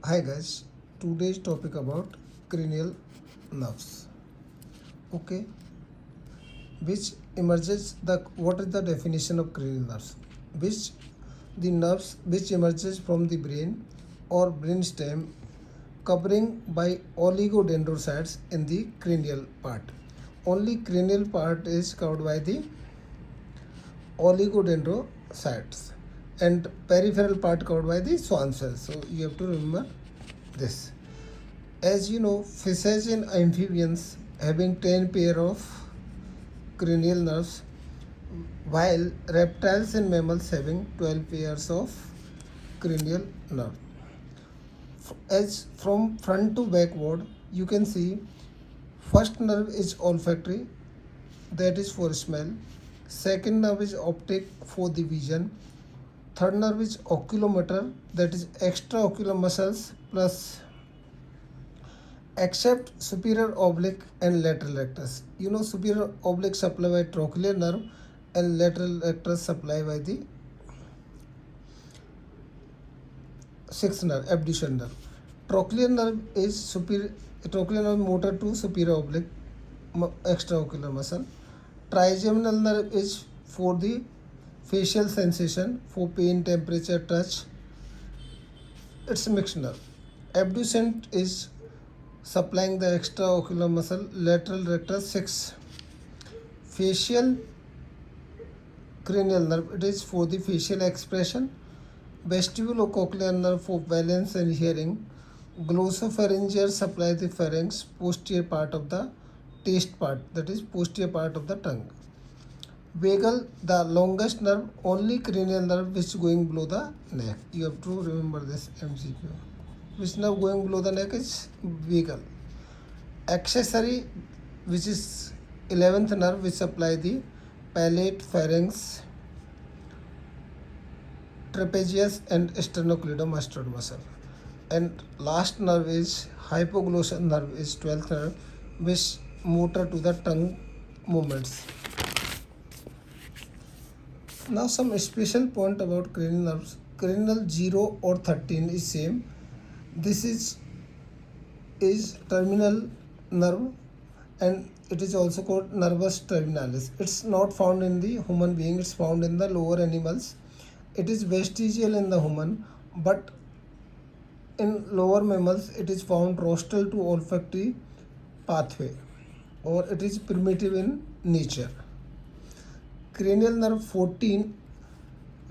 Hi guys, today's topic about cranial nerves. Okay, which emerges the what is the definition of cranial nerves? Which the nerves which emerges from the brain or brainstem covering by oligodendrocytes in the cranial part. Only cranial part is covered by the oligodendrocytes and peripheral part covered by the Schwann cells. So you have to remember this. As you know, fishes and amphibians having 10 pair of cranial nerves, while reptiles and mammals having 12 pairs of cranial nerve. As from front to backward, you can see first nerve is olfactory, that is for smell. Second nerve is optic for the vision. Third nerve is oculomotor, that is extraocular muscles plus except superior oblique and lateral rectus. You know, superior oblique supply by trochlear nerve and lateral rectus supply by the sixth nerve, abduction nerve. Trochlear nerve is superior. Trochlear nerve motor to superior oblique extraocular muscle. Trigeminal nerve is for the facial sensation, for pain, temperature, touch. It's mixed nerve. Abducent is supplying the extraocular muscle. Lateral rectus 6. Facial cranial nerve, it is for the facial expression. Vestibulocochlear nerve for balance and hearing. Glossopharyngeal supply the pharynx, posterior part of the taste part, that is posterior part of the tongue. Vagal, the longest nerve, only cranial nerve which is going below the neck. You have to remember this MCQ. Which nerve going below the neck is vagal. Accessory, which is 11th nerve, which supply the palate, pharynx, trapezius and sternocleidomastoid muscle. And last nerve is hypoglossal nerve, is 12th nerve, which motor to the tongue movements. Now some special point about cranial nerves. Cranial 0 or 13 is same. This is terminal nerve and it is also called nervus terminalis. It's not found in the human being, it's found in the lower animals. It is vestigial in the human, but in lower mammals it is found rostral to olfactory pathway, or it is primitive in nature. Cranial nerve 14,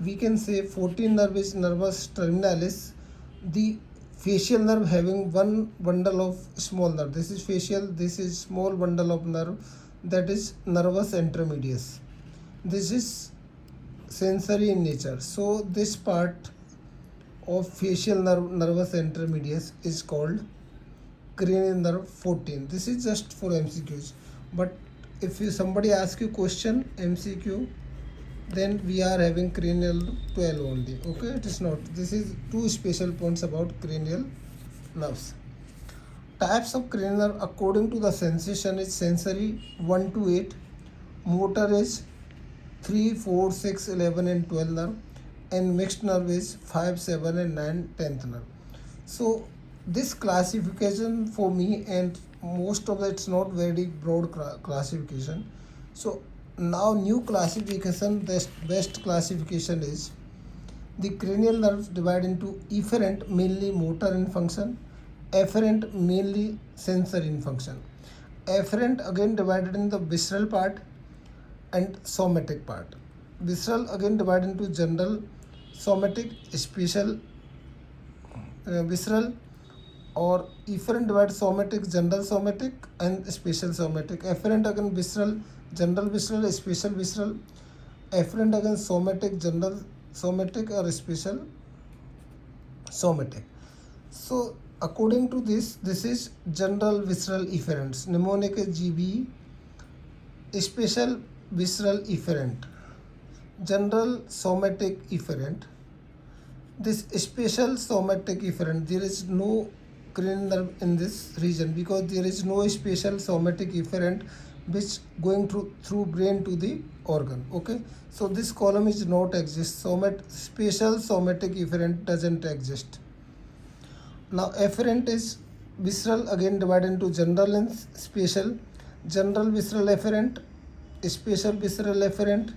we can say 14 nerve is nervus terminalis, the facial nerve having one bundle of small nerve. This is facial, this is small bundle of nerve, that is nervus intermedius. This is sensory in nature. So this part of facial nerve, nervus intermedius, is called cranial nerve 14. This is just for MCQs. But if somebody asks you question MCQ, then we are having cranial 12 only. Okay, it is not. This is two special points about cranial nerves. Types of cranial nerve according to the sensation is sensory 1 to 8, motor is 3, 4, 6, 11 and 12 nerve, and mixed nerve is 5, 7 and 9, 10th nerve. So this classification for me, and most of it's not very broad classification. So now new classification, best classification is the cranial nerves divided into efferent, mainly motor in function, afferent, mainly sensory in function. Afferent again divided in the visceral part and somatic part. Visceral again divided into general, somatic, special, visceral, or efferent divided somatic, general somatic and special somatic. Afferent again visceral, general visceral, special visceral. Afferent again somatic, general somatic or special somatic. So according to this is general visceral efferents. Mnemonic is GB. Special visceral efferent. General somatic efferent. This special somatic efferent, there is no cranial nerve in this region because there is no special somatic efferent which going through brain to the organ. Okay, so this column is not exist. Special somatic efferent doesn't exist. Now afferent is visceral, again divided into general and spatial. General visceral afferent, spatial visceral afferent,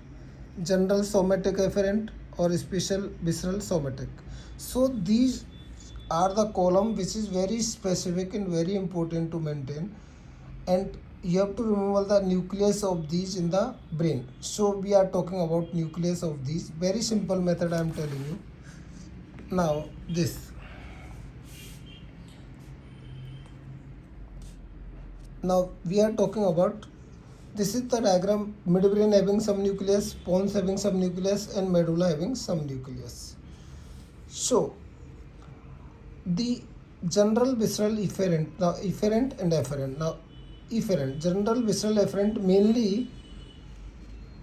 general somatic afferent, or spatial visceral somatic. So these are the column which is very specific and very important to maintain, and you have to remember the nucleus of these in the brain. So we are talking about nucleus of these. Very simple method I am telling you. Now this. Now we are talking about, this is the diagram: midbrain having some nucleus, pons having some nucleus, and medulla having some nucleus. So the general visceral efferent, now efferent and afferent. Now efferent, general visceral afferent, mainly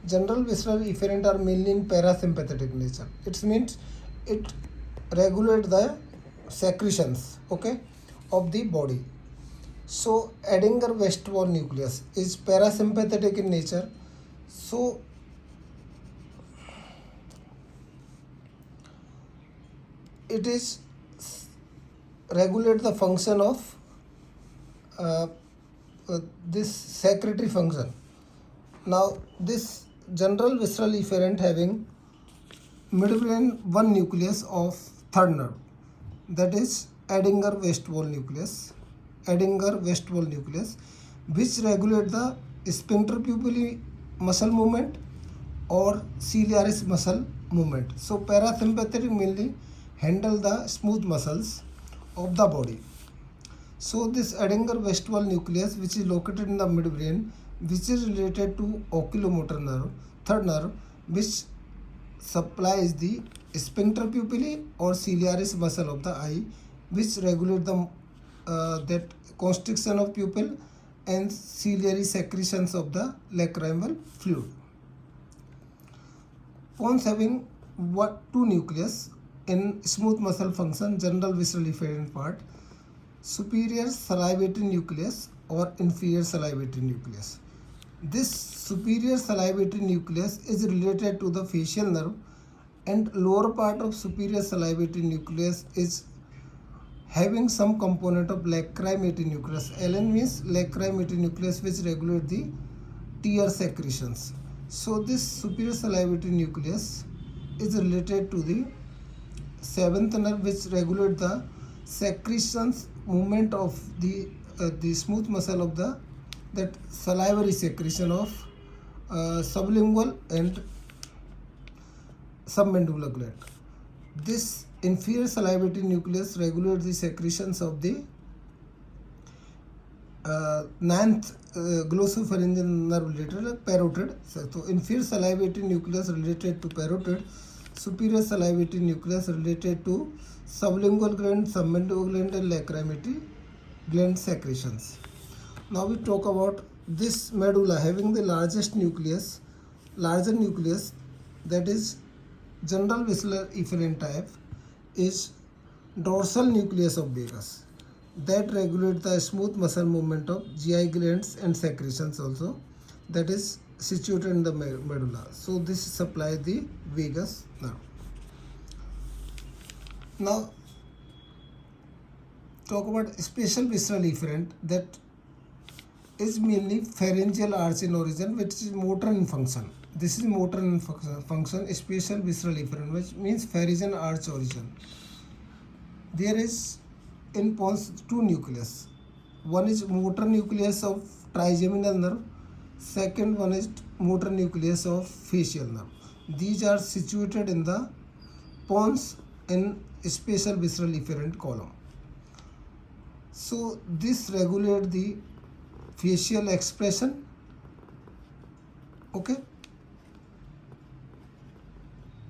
general visceral efferent are mainly in parasympathetic nature. It means it regulate the secretions, okay, of the body. So Edinger-Westphal nucleus is parasympathetic in nature. So it is regulate the function of uh, this secretory function. Now this general visceral efferent having midbrain one nucleus of third nerve, that is Edinger-Westphal nucleus. Edinger-Westphal nucleus, which regulate the sphincter pupillae muscle movement or ciliaris muscle movement. So parasympathetic mainly handle the smooth muscles of the body. So this Edinger-Westphal nucleus, which is located in the midbrain, which is related to oculomotor nerve, third nerve, which supplies the sphincter pupillae or ciliaris muscle of the eye, which regulate the that constriction of pupil and ciliary secretions of the lacrimal fluid. Pons having two nucleus in smooth muscle function, general visceral efferent part, superior salivatory nucleus or inferior salivatory nucleus. This superior salivatory nucleus is related to the facial nerve, and lower part of superior salivatory nucleus is having some component of lacrimated nucleus. LN means lacrimated nucleus, which regulate the tear secretions. So this superior salivatory nucleus is related to the seventh nerve, which regulate the secretions movement of the smooth muscle of the that salivary secretion of sublingual and submandibular gland. This inferior salivatory nucleus regulates the secretions of the ninth glossopharyngeal nerve related parotid. So inferior salivatory nucleus related to parotid, superior salivatory nucleus related to sublingual gland, submandibular gland, and lacrimated gland secretions. Now we talk about this medulla having the larger nucleus, that is general visceral efferent type, is dorsal nucleus of Vagus, that regulate the smooth muscle movement of GI glands and secretions also, that is situated in the medulla. So this supply the vagus nerve. Now talk about spatial visceral efferent, that is mainly pharyngeal arch in origin, which is motor in function. This is motor in function, spatial visceral efferent, which means pharyngeal arch origin. There is in pons two nucleus. One is motor nucleus of trigeminal nerve. Second one is motor nucleus of facial nerve. These are situated in the pons in spatial visceral efferent column. So this regulate the facial expression, okay,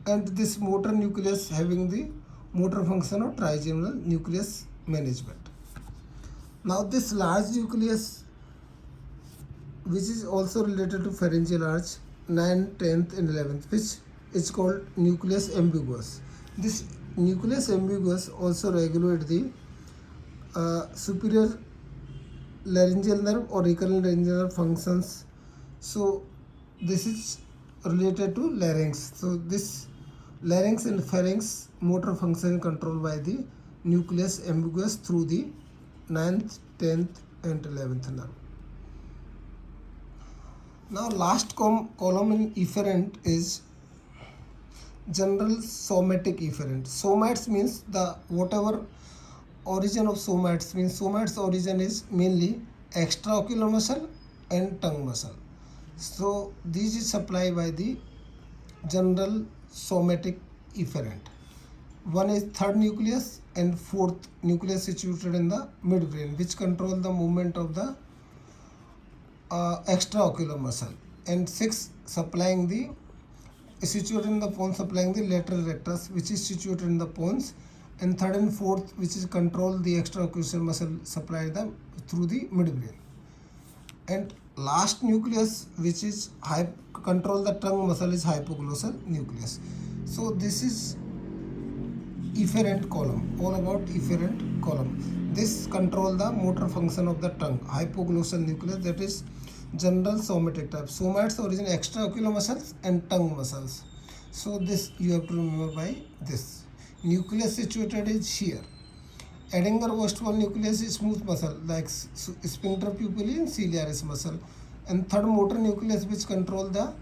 and this motor nucleus having the motor function of trigeminal nucleus management. Now this large nucleus, which is also related to pharyngeal arch, 9th, 10th and 11th, which is called nucleus ambiguus. This nucleus ambiguus also regulate the superior laryngeal nerve or recurrent laryngeal nerve functions. So this is related to larynx. So this larynx and pharynx motor function controlled by the nucleus ambiguous through the 9th, 10th and 11th nerve. Now last column in efferent is general somatic efferent. Somates means the whatever origin of somates means somates origin is mainly extraocular muscle and tongue muscle. So this is supplied by the general somatic efferent. One is third nucleus and fourth nucleus situated in the midbrain, which control the movement of the extraocular muscle, and six supplying the situated in the pons supplying the lateral rectus, which is situated in the pons, and third and fourth which is control the extraocular muscle supply them through the midbrain, and last nucleus which is control the tongue muscle is hypoglossal nucleus. So this is efferent column, all about efferent column. This control the motor function of the tongue, hypoglossal nucleus, that is general somatic type. Somates origin extraocular muscles and tongue muscles. So this you have to remember by this. Nucleus situated is here. Edinger-Weiswall nucleus is smooth muscle like sphincter pupillae and ciliaris muscle, and third motor nucleus which control the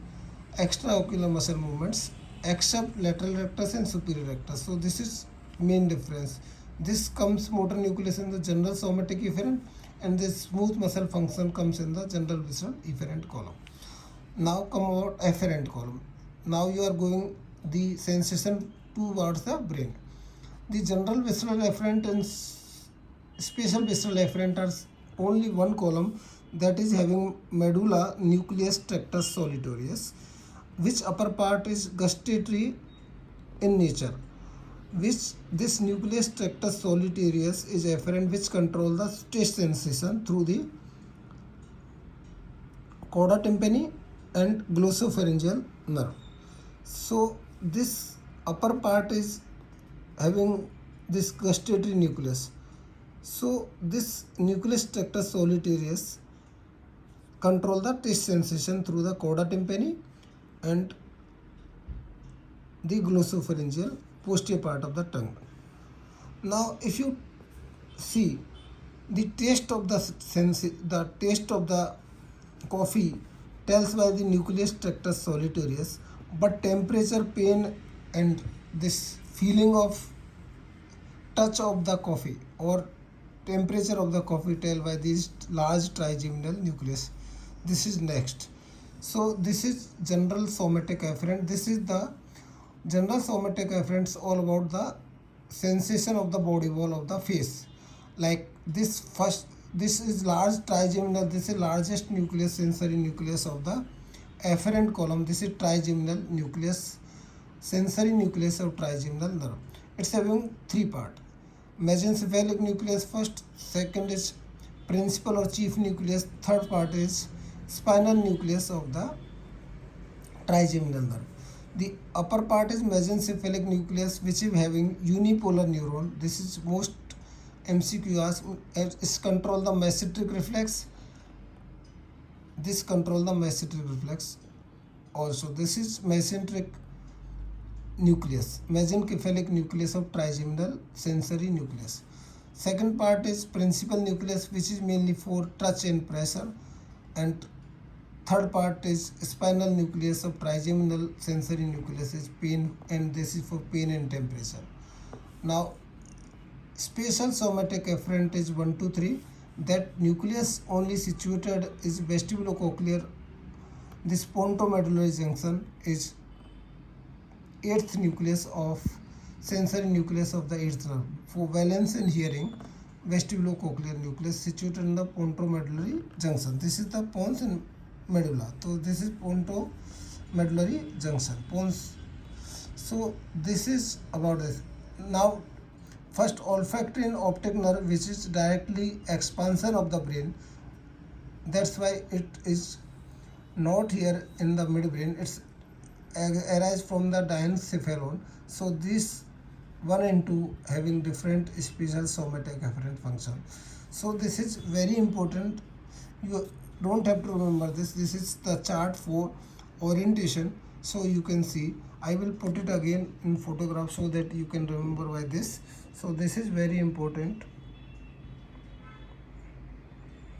extraocular muscle movements except lateral rectus and superior rectus. So this is main difference. This comes motor nucleus in the general somatic efferent, and this smooth muscle function comes in the general visceral efferent column. Now come about afferent column. Now you are going the sensation towards the brain. The general visceral afferent and special visceral afferent are only one column, that is having medulla nucleus tractus solitarius, which upper part is gustatory in nature, which this nucleus tractus solitarius is afferent, which control the taste sensation through the chorda tympani and glossopharyngeal nerve. So this upper part is having this gustatory nucleus. So this nucleus tractus solitarius control the taste sensation through the chorda tympani and the glossopharyngeal posterior part of the tongue. Now if you see the taste of the taste of the coffee tells by the nucleus tractus solitarius, but temperature, pain and this feeling of touch of the coffee or temperature of the coffee tell by this large trigeminal nucleus. This is next. So this is general somatic afferent. This is the general somatic afferents all about the sensation of the body wall of the face. Like this first, this is large trigeminal, this is largest nucleus, sensory nucleus of the afferent column. This is trigeminal nucleus, sensory nucleus of trigeminal nerve. It's having three parts. Mesencephalic nucleus first, second is principal or chief nucleus, third part is spinal nucleus of the trigeminal nerve. The upper part is mesencephalic nucleus, which is having unipolar neuron. This is most MCQs. It control the mesenteric reflex. This control the mesenteric reflex. Also, this is mesenteric nucleus, mesencephalic nucleus of trigeminal sensory nucleus. Second part is principal nucleus, which is mainly for touch and pressure, and third part is spinal nucleus of trigeminal sensory nucleus is pain, and this is for pain and temperature. Now spatial somatic afferent is 1, 2, 3. That nucleus only situated is vestibulocochlear. This pontomedullary junction is 8th nucleus of sensory nucleus of the 8th nerve. For balance and hearing, vestibulocochlear nucleus situated in the pontomedullary junction. This is the pons and medulla. So this is pontomedullary junction, pons. So this is about this. Now first, olfactory and optic nerve, which is directly expansion of the brain. That's why it is not here in the midbrain. It's arise from the diencephalon. So this 1 and 2 having different special somatic afferent function. So this is very important. You don't have to remember this. This is the chart for orientation. So you can see. I will put it again in photograph so that you can remember by this. So this is very important.